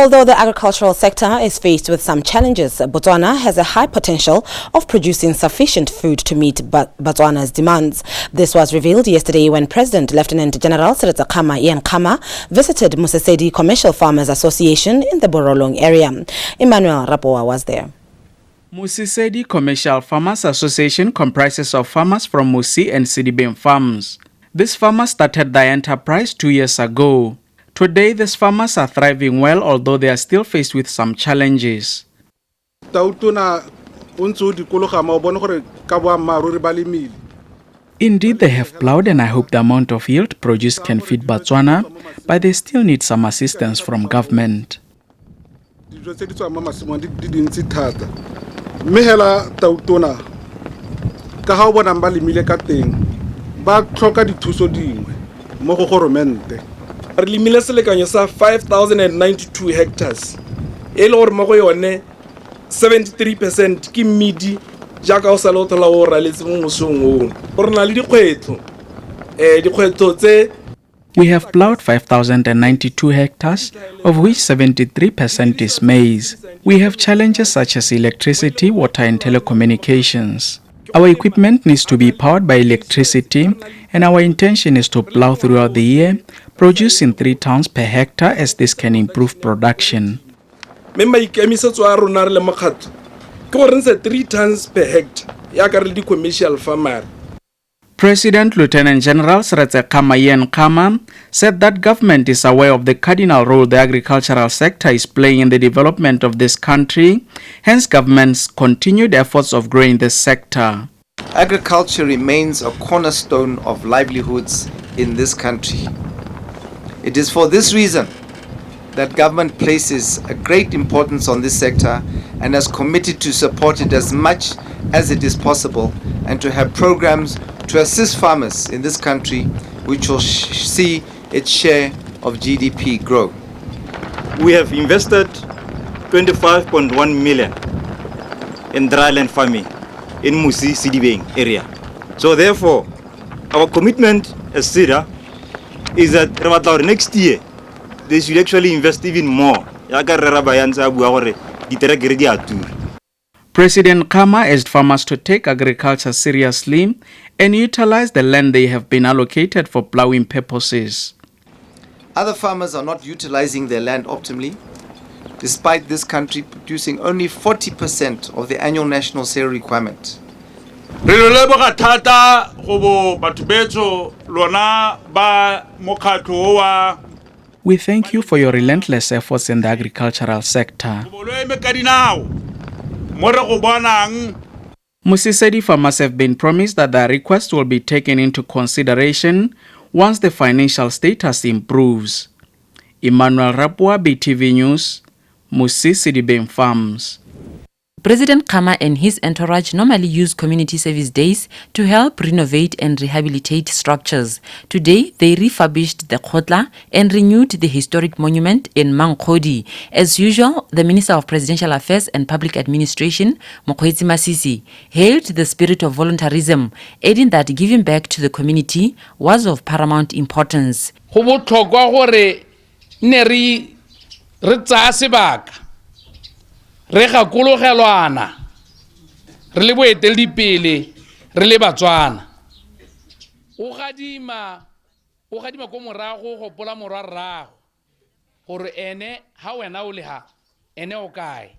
Although the agricultural sector is faced with some challenges, Botswana has a high potential of producing sufficient food to meet Botswana's demands. This was revealed yesterday when President Lieutenant General Seretse Khama Ian Khama visited Musesedi Commercial Farmers Association in the Borolong area. Emmanuel Rapoa was there. Musesedi Commercial Farmers Association comprises of farmers from Musi and Sidibeng farms. These farmers started their enterprise 2 years ago. Today, these farmers are thriving well, although they are still faced with some challenges. Indeed, they have plowed, and I hope the amount of yield produced can feed Botswana, but they still need some assistance from government. Re limile selekanyo sa 5,092 hectares. E le gore mo go yone 73% ke mmidi jaaka o sa le o thola o raletse mo mosong o. Gore na le dikgwetlo. Dikgwetlo tse We have plowed 5,092 hectares, of which 73% is maize. We have challenges such as electricity, water and telecommunications. Our equipment needs to be powered by electricity, and our intention is to plow throughout the year, producing 3 tons per hectare, as this can improve production. 3 tons per hectare ya ka re di commercial farmer. President Lieutenant General Seretse Khama Ian Khama said that government is aware of the cardinal role the agricultural sector is playing in the development of this country, hence government's continued efforts of growing this sector. Agriculture remains a cornerstone of livelihoods in this country. It is for this reason that government places a great importance on this sector and is committed to support it as much as it is possible and to have programs to assist farmers in this country which will see its share of GDP grow. We have invested 25.1 million in dryland farming in Musi Sidibeng area. So therefore, our commitment as SIDA is that next year they should actually invest even more. President Khama urged farmers to take agriculture seriously and utilize the land they have been allocated for plowing purposes. Other farmers are not utilizing their land optimally, despite this country producing only 40% of the annual national cereal requirement. We thank you for your relentless efforts in the agricultural sector. Musesedi farmers have been promised that their request will be taken into consideration once the financial status improves. Emmanuel Rapoa, BTV News, Musesedi Farms. President Khama and his entourage normally use community service days to help renovate and rehabilitate structures. Today, they refurbished the Kgotla and renewed the historic monument in Mangkhodi. As usual, the Minister of Presidential Affairs and Public Administration, Mokgweetsi Masisi, hailed the spirit of voluntarism, adding that giving back to the community was of paramount importance. Re gakologelwana re le boeteledipele re le Batswana o gadima ko morago go pola morwarrago gore ene ha wena o le ha ene o kae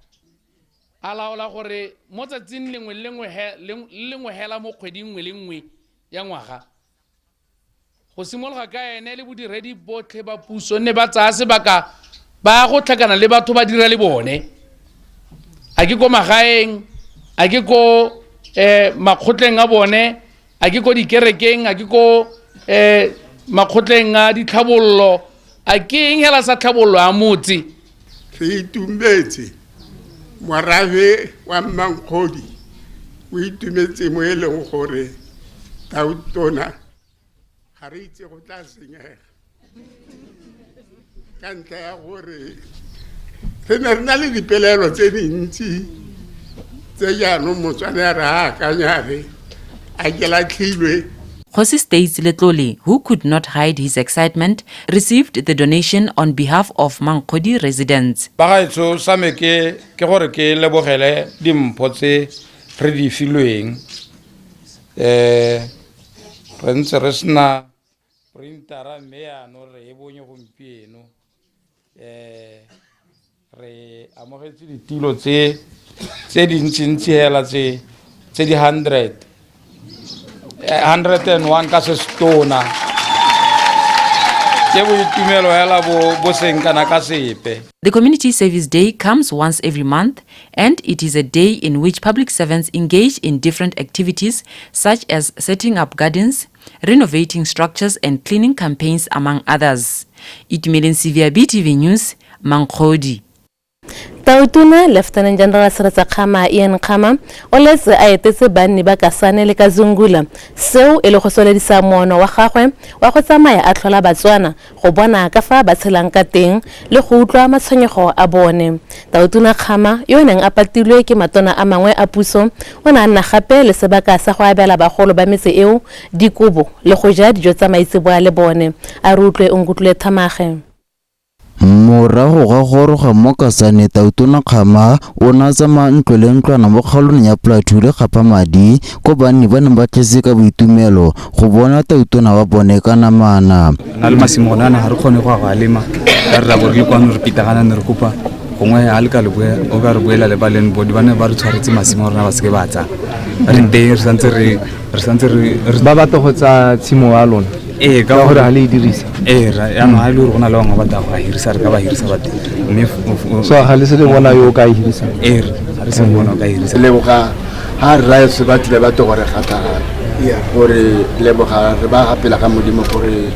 a laola gore mo tsatsing lengwe hela mo kgweding nngwe le nngwe ya ngwaga go simologa ka ene le bodiredi botlhe ba puso ne ba tsaya sebaka ba go tlhakana le batho ba dira le bone. Ake ko magaeng, ake ko makgotleng a bone, ake ko dikerekeng, ake ko makgotleng a ditlhabollo, ake eng hela sa tlhabollo a motse. Re itumetse morabe wa Mangkhodi o itumetse mo e leng gore tautona ga re itse go tla senyega ka ntlha ya gore re na le dipelelo tse dintsi tse jaanong Motswana re a akanya re a ke latlhilwe Kgosi states Letlole, who could not hide his excitement, received the donation on behalf of Mangkhodi residents. Bagaetso sa me ke gore ke lebogele dimpho tse re di filweng re ntse re sena printera mme yaano re e bonye gompieno re amogetse ditilo tse dintsi hela tse di 101 ka sestona The Community Service Day comes once every month, and it is a day in which public servants engage in different activities such as setting up gardens, renovating structures and cleaning campaigns, among others. Itumeleng Sivia, BTV News, Mangkhodi. Tautuna Lieutenant General Seretse Khama Ian Khama o letse a etetse banni ba Kasane le Kazungula seo e le go soledisa mono wa gagwe wa go tsamaya a tlhola Batswana go bona ka fa ba tshelang ka teng le go utlwa matshwenyego a bone. Tautuna Khama yo neng a patilwe ke matona a mangwe a puso o na nna gape le sebaka sa go abela bagolo ba metse eo dikobo le go ja dijo tsa maitseboa le bone a rutlwe ongutlwe Thamage. Morago ga goroga mo Kasane Tautona Khama o na tsama ntlo le ntlwana mo kgaolong ya Plateau le Kgapamadi ko banni ba neng ba tletse ka boitumelo go bona Tautona wa bone ka namana. Na le masimo gona ga re kgone go a lema ka re bo re kwano re pitagana ne re kopa gongwe a le ka le o ka re boela le baleng bodi bana ba re tshwaretse masimo rona ba se ke batsa re nteng re santse re ba batla go tsa tshimo wa lona ka gore ha le dirisa ra ya no ha le rona le bangwe ba tla go hirisa re ka ba hirisa ba mme so ha le se le bona yo ka hirisa ha re se bona ka hirisa le boga ha re se ba tle ba to gore gata gore le boga re ba gapela ka modimo gore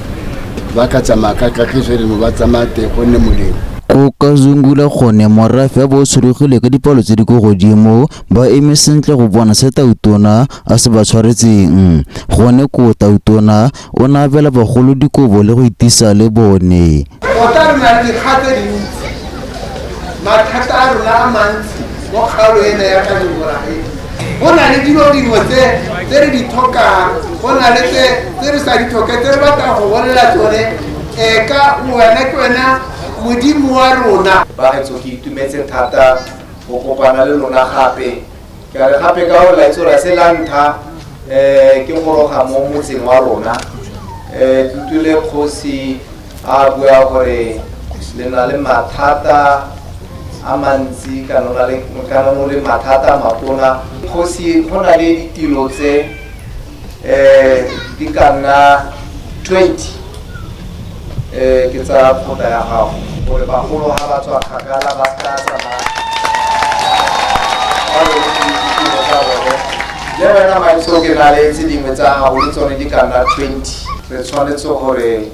ba ka tsama ka kgwele mo ba tsamate go nne modimo. Ko Kazungula gone morafe bo tshurugile ka dipalo tse di go godimo ba eme sentle go bona se Tautona a se ba tshwaretseng gone ko Tautona o na bela bagolo dikobo le go itisa le bone. O tla rena di khate dintsi mathata a rona a mantsi mo kgaolo ena ya Kazungula go na le dilo dingwe tse re di tlhokang go na le tse re sa di tlhoke tse re batla go bolela tsone ka wena ke wena modimo wa rona ba ge tsoki itumetse thata go kopana le lona gape ke re gape ka go laitsora se lantha ke goroga mo motseng wa rona tutule kgosi a bua gore le na le mathata a mantsi ka no le mathata mapona kgosi go na le ditilo tse di kana 20 ke tsa kgotla ya gago gore bagolo ha ba tswa kgakala ba ka tsama le wena maitso ke na le tse dingwe tsa gago le tsone di kana 20 re tshwanetse gore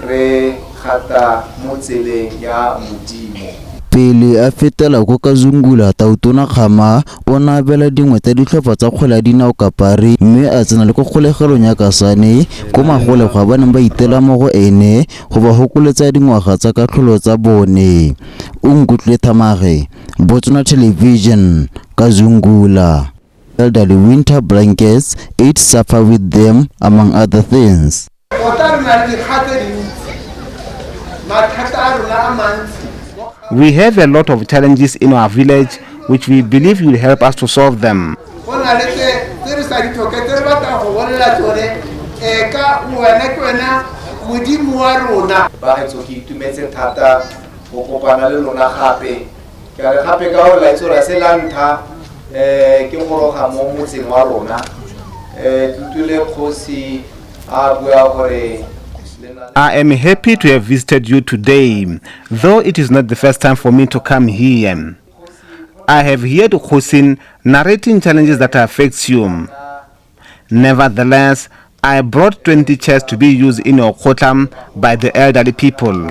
re gata mo tseleng ya modimo. Pele a fetela ko Kazungula Tautona Khama o na bela dingwe tsa ditlhopha tsa kgwele dinao kapari mme a tsena le go kgolegelong ya Kasane ko magole go ba neng ba itela mo go ene go ba hokoletsa dingwaga tsa katlholo tsa bone. Ongutlwe Thamage, Botswana Television, Kazungula. Elderly winter blankets, eat supper with them, among other things. O tla rena di khate dintsi mathata a rona a mantsi. We have a lot of challenges in our village which we believe will help us to solve them. I am happy to have visited you today, though it is not the first time for me to come here. I have heard Khosin narrating challenges that affect you. Nevertheless, I brought 20 chairs to be used in your Kgotla by the elderly people.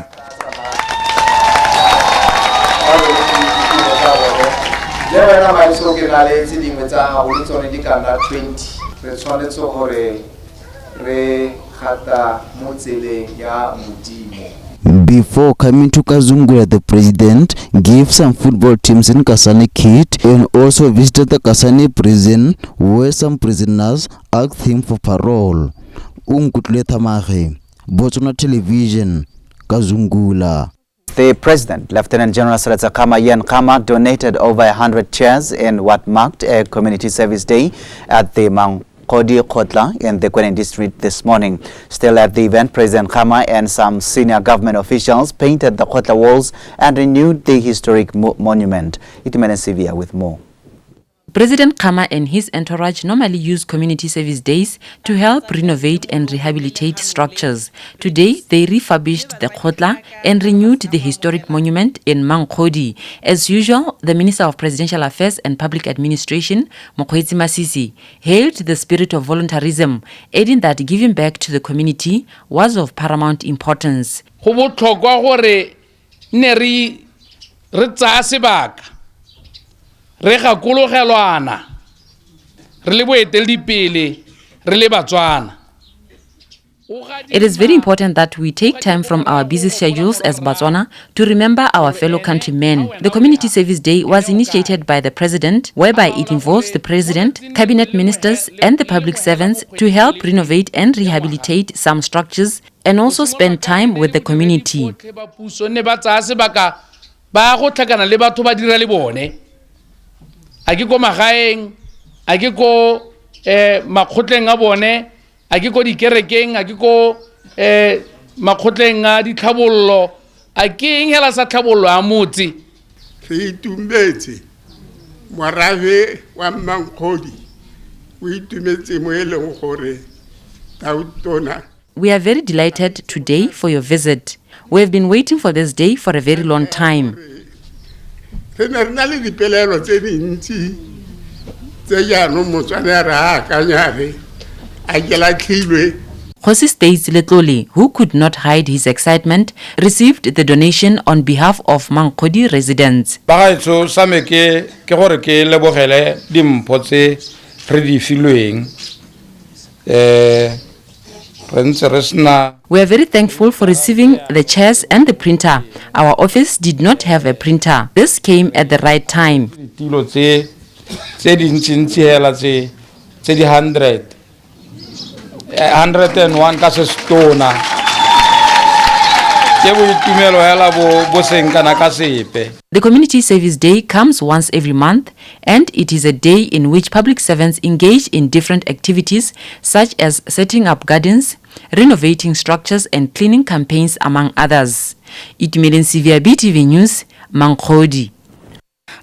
Before coming to Kazungula, the president gave some football teams in Kasane kit and also visited the Kasane prison where some prisoners asked him for parole. Kgotla Thamage, Botswana Television, Kazungula. The President, Lieutenant General Seretse Khama Ian Khama, donated over 100 chairs in what marked a community service day at the Kgotla in the Kgotla district this morning. Still at the event, President Khama and some senior government officials painted the Kgotla walls and renewed the historic monument. Itimene Sivia with more. President Khama and his entourage normally use community service days to help renovate and rehabilitate structures. Today, they refurbished the Kgotla and renewed the historic monument in Mangkhodi. As usual, the Minister of Presidential Affairs and Public Administration, Mokgweetsi Masisi, hailed the spirit of voluntarism, adding that giving back to the community was of paramount importance. Go botlhokwa gore ne re tsaya sebaka re gakologelwana re le boeteledipele re le Batswana. It is very important that we take time from our busy schedules as Batswana to remember our fellow countrymen. The Community Service Day was initiated by the President, whereby it involves the President, Cabinet Ministers and the public servants to help renovate and rehabilitate some structures and also spend time with the community. A ke ko magaeng, a ke ko makgotleng a bone, a ke ko dikerekeng, a ke ko makgotleng a ditlhabollo, a ke eng hela sa tlhabollo a motse. Re itumetse morabe wa Mangkhodi o itumetse mo eleng gore tautona. We are very delighted today for your visit. We have been waiting for this day for a very long time. Re na le dipelelo tse dintsi tse jaanong Motswana re a akanyare a ke latlhilwe. Khosi States Letlole, who could not hide his excitement, received the donation on behalf of Mangkhodi residents. Bagaetso sa me ke gore ke lebogele dimpho tse re di filweng. We are very thankful for receiving the chairs and the printer. Our office did not have a printer. This came at the right time. Tilo tse di ntsi hela tse di 101 ka se stona. The Community Service Day comes once every month, and it is a day in which public servants engage in different activities such as setting up gardens, renovating structures and cleaning campaigns, among others. Itumeleng Sivia, BTV News, Mangkhodi.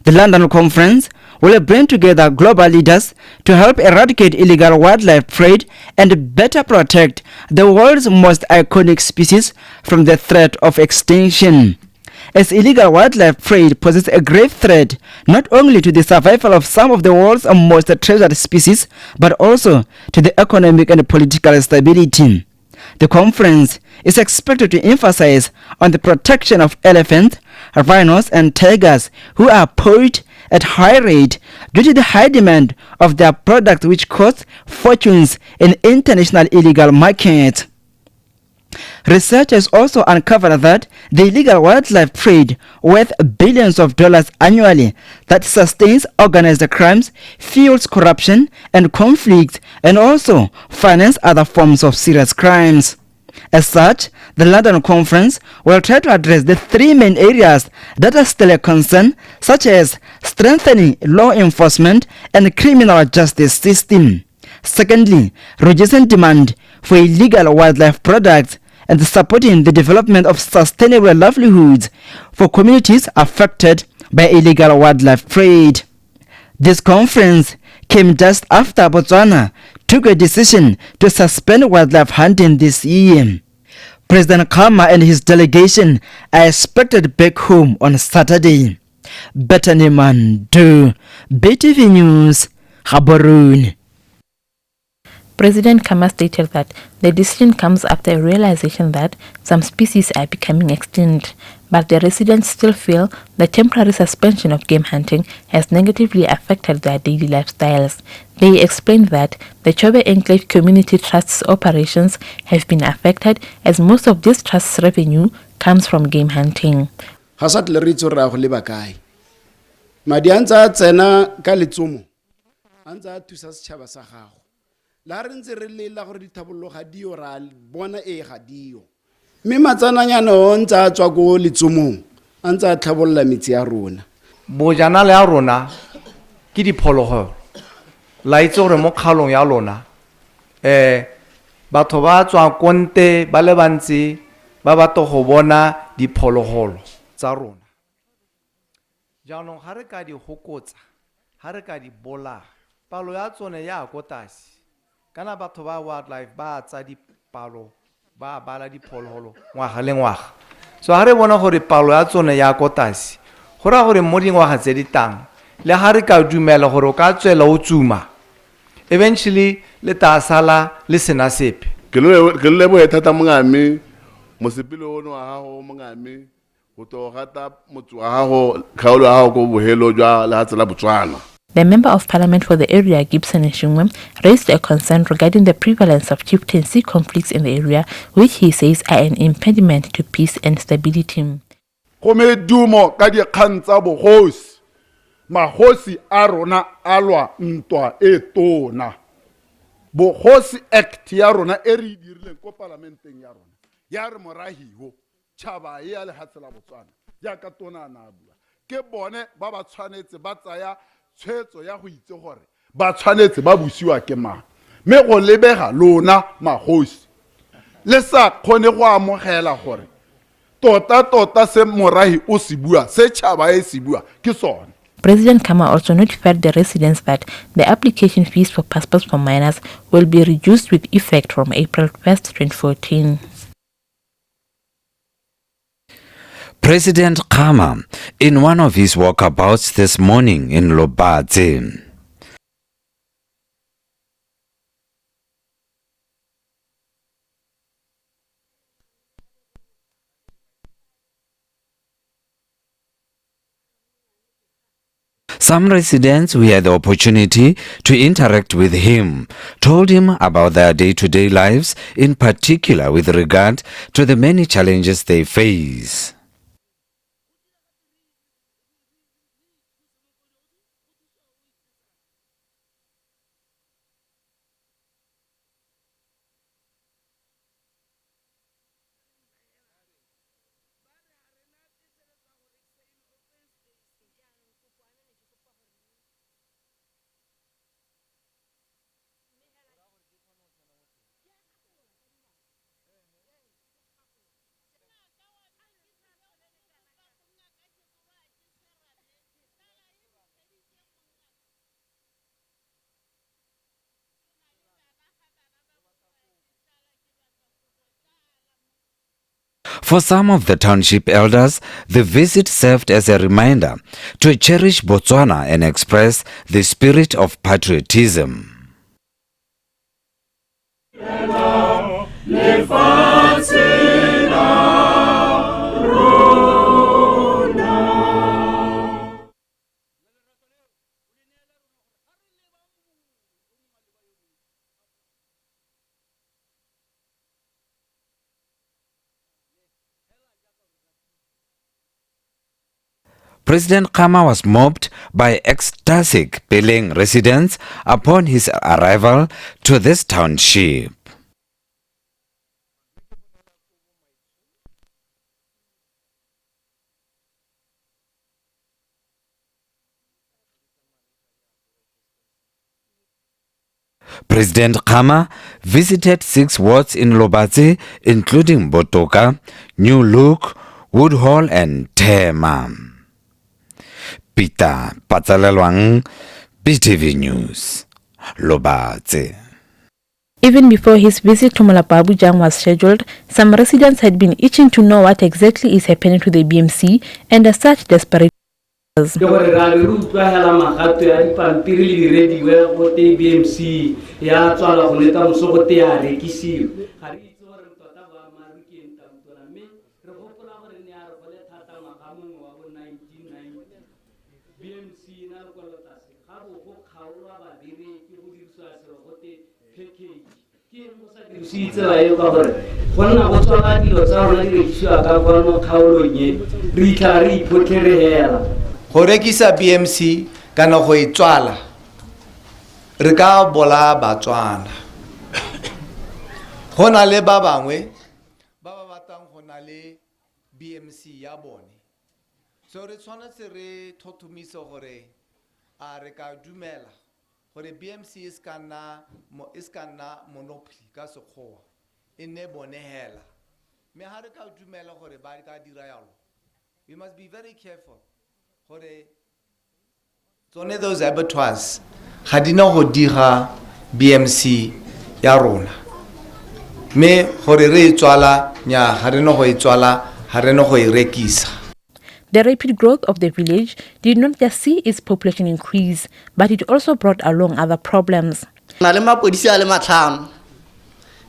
The London Conference will bring together global leaders to help eradicate illegal wildlife trade and better protect the world's most iconic species from the threat of extinction. As illegal wildlife trade poses a grave threat not only to the survival of some of the world's most treasured species, but also to the economic and political stability. The conference is expected to emphasize on the protection of elephants, rhinos and tigers, who are poached at high rate due to the high demand of their products, which cost fortunes in international illegal markets. Research has also uncovered that the illegal wildlife trade, worth billions of dollars annually, that sustains organized crimes, fuels corruption and conflict, and also finances other forms of serious crimes. As such, the London Conference will try to address the three main areas that are still a concern, such as strengthening law enforcement and criminal justice system. Secondly, reducing demand for illegal wildlife products and supporting the development of sustainable livelihoods for communities affected by illegal wildlife trade. This conference came just after Botswana took a decision to suspend wildlife hunting this year. President Khama and his delegation are expected back home on Saturday. Bethany Mandu, BTV News, Gaborone. President Khama stated that the decision comes after a realization that some species are becoming extinct, but the residents still feel the temporary suspension of game hunting has negatively affected their daily lifestyles. They explained that the Chobe Enclave Community Trust's operations have been affected as most of this trust's revenue comes from game hunting. Madi antsa tsena ka letsomo antsa thusa setšhaba sa gago la re ntse re lela gore dithabollo ga dio ra bona ga dio mme matsananyana o ntse a tswa ko letsomong a ntse a tlhabolla metsi ya rona bojana le ya rona ke diphologolo la itse gore mo kgalong ya lona batho ba tswa konte ba le bantsi ba batla go bona diphologolo tsa rona jaanong ga re ka di hokotsa ga re ka di bola palo ya tsone ya go tasi kana batho ba wildlife ba tsa dipalo ba bala diphologolo ngwaga le ngwaga so ga re bona gore palo ya tsone ya go tasi go ra gore mo dingwaga tse di tang le ga re ka dumela gore o ka tswela o tsuma eventually le ta sala le sena sepe ke le bo thata mongame mosepile ono wa gago mongame go to gata motho wa gago kgaolo ya gago go bohelo jwa la tsela Botswana. The Member of Parliament for the area, Gibson Nshungwe, raised a concern regarding the prevalence of chieftaincy conflicts in the area, which he says are an impediment to peace and stability. Go me dumo ka dikgang tsa bogosi magosi a rona a lwa ntwa e tona bogosi act ya rona e re dirileng ko parlamenteng ya rona ya re morahiwo tšhaba e ya lehatsela Botswana ya ka tona na bua ke bone ba ba tshwanetse ba tsaya tshwetso ya go itse gore ba tshwanetse ba busiwa ke mang me go lebega lona magosi le sa kgone go amogela gore tota se morahi o se bua se tšhaba e se bua ke sone. President Khama also notified the residents that the application fees for passports for minors will be reduced with effect from April 1st, 2014. President Khama, in one of his walkabouts this morning in Lobatse, some residents who had the opportunity to interact with him told him about their day-to-day lives, in particular with regard to the many challenges they face. For some of the township elders, the visit served as a reminder to cherish Botswana and express the spirit of patriotism. President Khama was mobbed by ecstatic Peleng residents upon his arrival to this township. President Khama visited 6 wards in Lobatse, including Botoka, New Look, Woodhall and Tema. Peter Patsalelwang, BTV News, Lobatse. Even before his visit to Malapabujang was scheduled, some residents had been itching to know what exactly is happening to the BMC, and as such desperate. Go rekisa BMC kana go itswala re ka bola Batswana Ho na le ba bangwe ba ba batlang ho na le BMC ya bone. So re tshwanetse re thothomise gore a re ka dumela gore BMC is kana monopoly ka sekgowa e ne bone hela. Me ha re ka dumela gore ba ka dira yalo. We must be very careful gore tsone those abattoirs ga di na go dira BMC ya rona. Me gore re e tswala nya ga re no go e tswala ga re no go e rekisa. The rapid growth of the village did not just see its population increase, but it also brought along other problems. Na le mapodisi a le matlhano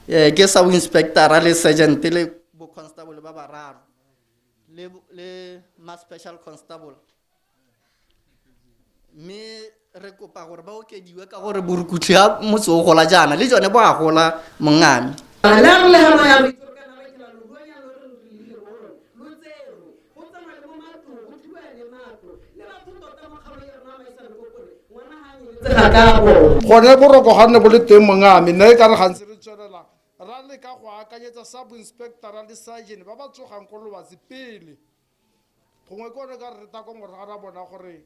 ke sa inspector le sergeant le bo constable ba bararo le ma special constable me re kopa gore ba okediwe ka gore borukutli ga motse o gola jana le jone bo a gola mongami gone boroko ga nne bo le teng mongame nna e ka re gantse re tswelela ra le ka go akanyetsa sub inspector le sergeant ba ba tsogang ko lobatse pele gongwe kone ka re ta ko morago ra bona gore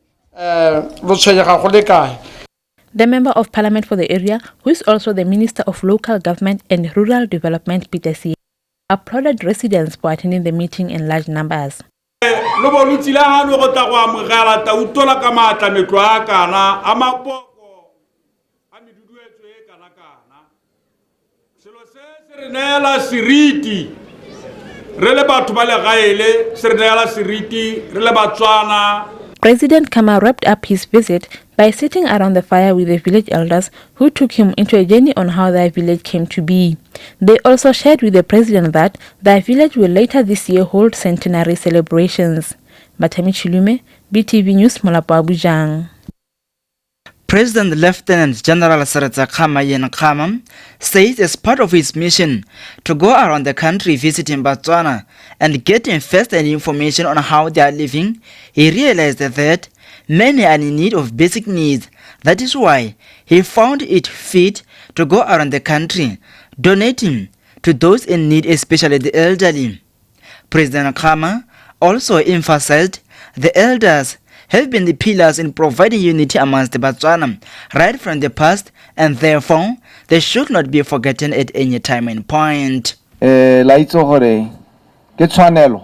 lo tshwenyega go le kae. The Member of Parliament for the area, who is also the Minister of Local Government and Rural Development, Peter C, applauded residents for attending the meeting in large numbers. Lo bolutila ha no go ta go amogela ta utola ka matla metlo a kana a mapoko a medudu etswe e kana kana selo se re neela seriti re le batho ba le gaele se re neela seriti re le Batswana. President Khama wrapped up his visit by sitting around the fire with the village elders who took him into a journey on how their village came to be. They also shared with the president that their village will later this year hold centenary celebrations. Batami Chilume, BTV News, Molapo Abujang. President Lieutenant General Seretse Khama Ian Khama says as part of his mission to go around the country visiting Botswana and getting first-hand information on how they are living, he realized that many are in need of basic needs. That is why he found it fit to go around the country, donating to those in need, especially the elderly. President Khama also emphasized the elders have been the pillars in providing unity amongst the Batswana right from the past, and therefore they should not be forgotten at any time and point. La itso gore ke tshwanelo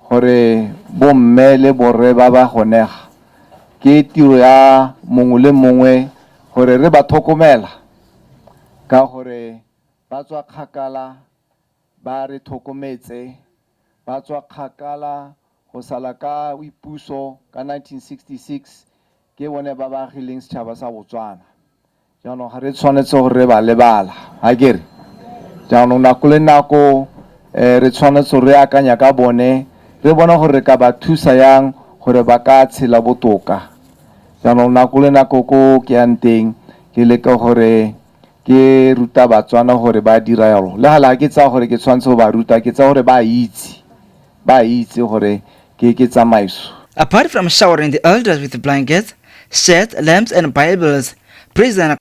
gore bo mme le borre ba ba gonega ke tiro ya mongwe le mongwe gore re ba thokomela ka gore ba tswa kgakala ba re thokometse ba tswa kgakala go sala ka boipuso ka 1966 ke bone ba ba agileng setšhaba sa Botswana. Jaanong ga re tshwanetse gore re ba lebala ha ke re jaanong nako le nako re tshwanetse re akanya ka bone re bona gore re ka ba thusa yang gore ba ka tshela botoka. Jaanong nako le nako ko ke yang teng ke leka gore ke ruta Batswana gore ba dira yalo le hala ke tsa gore ke tshwanetse go ba ruta ke tsa gore ba itse gore apart from showering the elders with blankets, shirts, lamps and Bibles, President